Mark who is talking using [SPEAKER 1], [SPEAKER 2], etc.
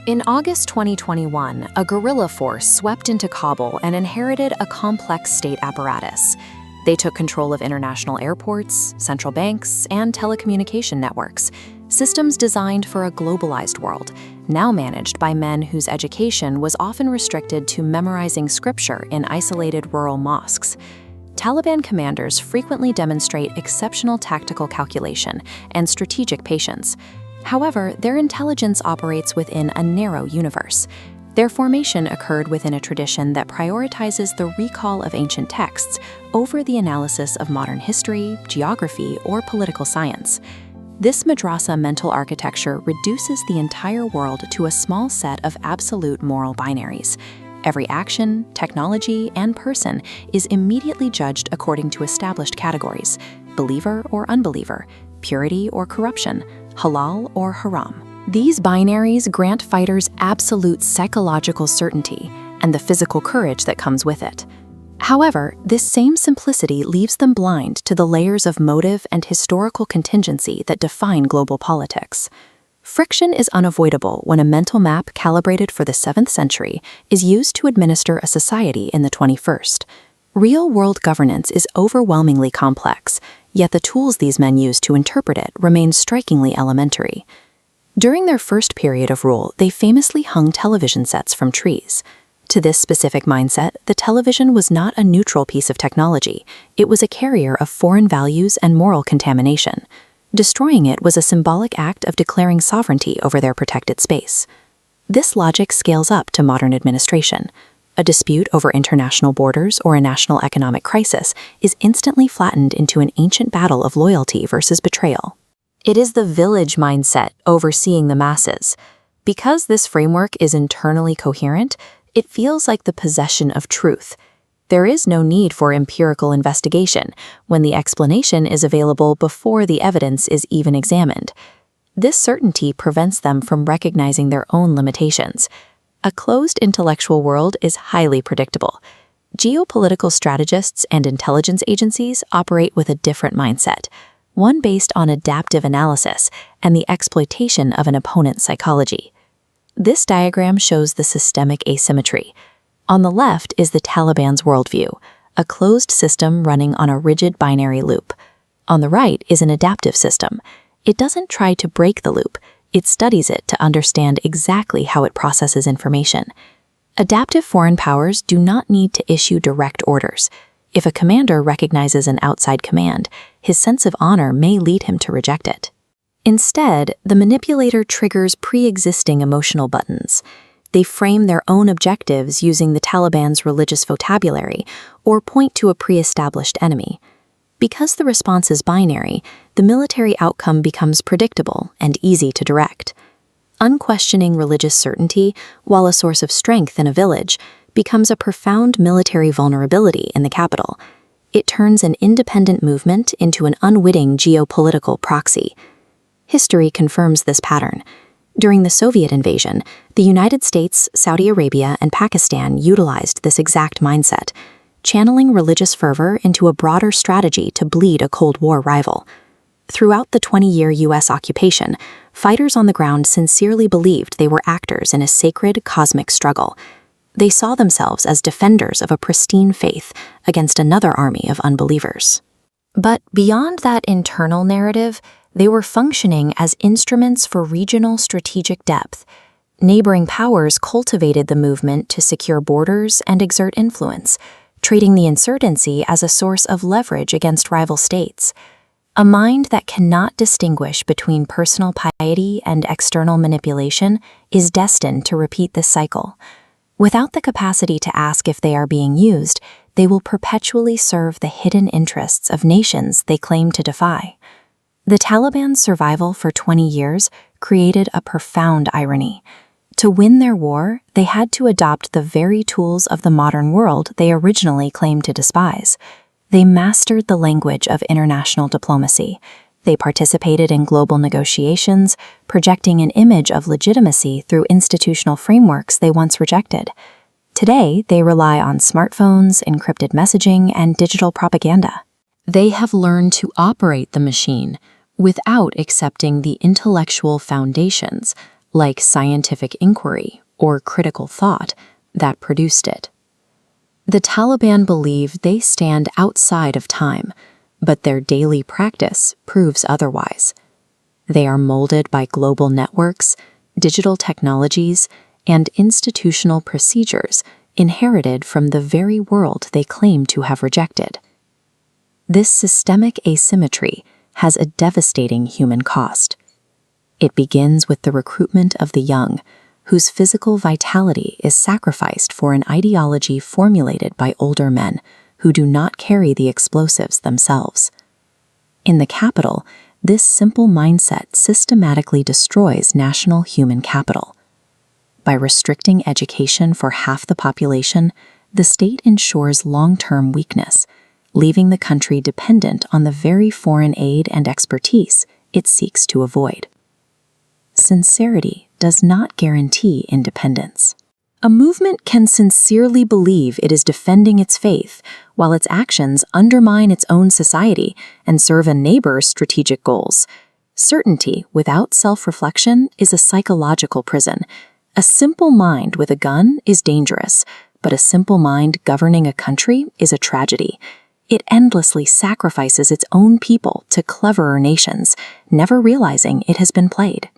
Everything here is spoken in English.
[SPEAKER 1] In August 2021, a guerrilla force swept into Kabul and inherited a complex state apparatus. They took control of international airports, central banks, and telecommunication networks, systems designed for a globalized world, now managed by men whose education was often restricted to memorizing scripture in isolated rural mosques. Taliban commanders frequently demonstrate exceptional tactical calculation and strategic patience. However, their intelligence operates within a narrow universe. Their formation occurred within a tradition that prioritizes the recall of ancient texts over the analysis of modern history, geography, or political science. This madrassa mental architecture reduces the entire world to a small set of absolute moral binaries. Every action, technology, and person is immediately judged according to established categories: believer or unbeliever, purity or corruption, halal or haram. These binaries grant fighters absolute psychological certainty and the physical courage that comes with it. However, this same simplicity leaves them blind to the layers of motive and historical contingency that define global politics. Friction is unavoidable when a mental map calibrated for the 7th century is used to administer a society in the 21st. Real-world governance is overwhelmingly complex, yet the tools these men use to interpret it remain strikingly elementary. During their first period of rule, they famously hung television sets from trees. To this specific mindset, the television was not a neutral piece of technology. It was a carrier of foreign values and moral contamination. Destroying it was a symbolic act of declaring sovereignty over their protected space. This logic scales up to modern administration. A dispute over international borders or a national economic crisis is instantly flattened into an ancient battle of loyalty versus betrayal. It is the village mindset overseeing the masses. Because this framework is internally coherent, it feels like the possession of truth. There is no need for empirical investigation when the explanation is available before the evidence is even examined. This certainty prevents them from recognizing their own limitations. A closed intellectual world is highly predictable. Geopolitical strategists and intelligence agencies operate with a different mindset, one based on adaptive analysis and the exploitation of an opponent's psychology. This diagram shows the systemic asymmetry. On the left is the Taliban's worldview, a closed system running on a rigid binary loop. On the right is an adaptive system. It doesn't try to break the loop. It studies it to understand exactly how it processes information. Adaptive foreign powers do not need to issue direct orders. If a commander recognizes an outside command, his sense of honor may lead him to reject it. Instead, the manipulator triggers pre-existing emotional buttons. They frame their own objectives using the Taliban's religious vocabulary or point to a pre-established enemy. Because the response is binary, the military outcome becomes predictable and easy to direct. Unquestioning religious certainty, while a source of strength in a village, becomes a profound military vulnerability in the capital. It turns an independent movement into an unwitting geopolitical proxy. History confirms this pattern. During the Soviet invasion, the United States, Saudi Arabia, and Pakistan utilized this exact mindset, channeling religious fervor into a broader strategy to bleed a Cold War rival. Throughout the 20-year U.S. occupation, fighters on the ground sincerely believed they were actors in a sacred cosmic struggle. They saw themselves as defenders of a pristine faith against another army of unbelievers. But beyond that internal narrative, they were functioning as instruments for regional strategic depth. Neighboring powers cultivated the movement to secure borders and exert influence, treating the insurgency as a source of leverage against rival states. A mind that cannot distinguish between personal piety and external manipulation is destined to repeat this cycle. Without the capacity to ask if they are being used, they will perpetually serve the hidden interests of nations they claim to defy. The Taliban's survival for 20 years created a profound irony. To win their war, they had to adopt the very tools of the modern world they originally claimed to despise. They mastered the language of international diplomacy. They participated in global negotiations, projecting an image of legitimacy through institutional frameworks they once rejected. Today, they rely on smartphones, encrypted messaging, and digital propaganda. They have learned to operate the machine without accepting the intellectual foundations like scientific inquiry or critical thought, that produced it. The Taliban believe they stand outside of time, but their daily practice proves otherwise. They are molded by global networks, digital technologies, and institutional procedures inherited from the very world they claim to have rejected. This systemic asymmetry has a devastating human cost. It begins with the recruitment of the young, whose physical vitality is sacrificed for an ideology formulated by older men who do not carry the explosives themselves. In the capital, this simple mindset systematically destroys national human capital. By restricting education for half the population, the state ensures long-term weakness, leaving the country dependent on the very foreign aid and expertise it seeks to avoid. Sincerity does not guarantee independence. A movement can sincerely believe it is defending its faith, while its actions undermine its own society and serve a neighbor's strategic goals. Certainty without self-reflection is a psychological prison. A simple mind with a gun is dangerous, but a simple mind governing a country is a tragedy. It endlessly sacrifices its own people to cleverer nations, never realizing it has been played.